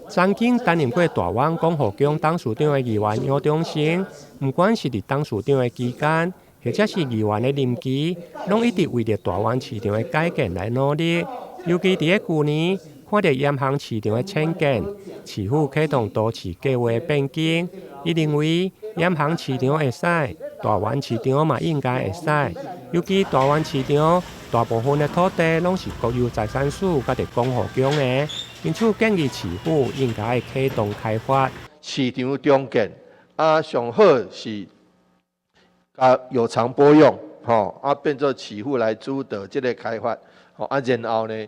曾经担任过大湾共和国董事长的议员杨忠生，不管是伫董事长的期间，或者是议员的任期，拢一直为着大湾市场的改革来努力。尤其伫去年，看到盐行市场的僭建，市府启动都市计划的变更，伊认为盐行市场会使，大湾市场嘛应该会使。尤其大湾市场大部分的土地拢是国有财产署甲伫共和国的。因此，建议市府应该启动开发市场中建，上好是有偿拨用，变做市府来主导这个开发，然后呢，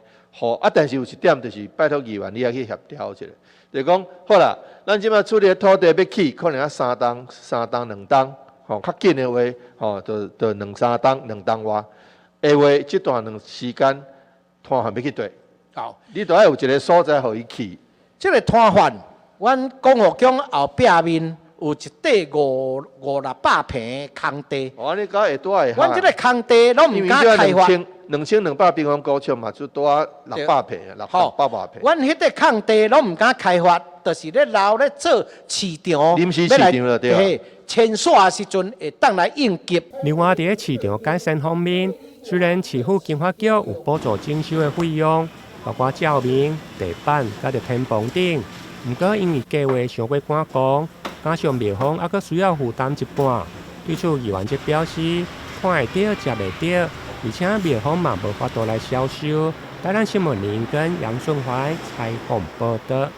但是有一点就是拜托议员你要去协调一下，就是讲好啦，咱即摆处理的土地要起，可能要3档、2档，较紧的话，就2、3档、2档外，下话这段时间摊还要去对。好，你都要有一个所在互伊去。这个摊贩，阮共和国后壁面有一块500-600平的空地。哦，你讲会多会阮这个空地拢唔敢开发。2200平方公尺嘛，就多600平，800平。阮迄个空地拢唔敢开发，就是咧留咧做市场。临时市场了对啊。签线的时阵会当来应急。另外，伫市场改善方面，虽然市府经发局有补助征收的费用。包括照明、地板、甲着天棚顶，不过因为计划尚未完工，加上卖方还佫需要负担一半。对此，议员则表示，看会到、食袂到，而且卖方嘛无法度来销售。台南新闻林跟杨顺怀采访报道。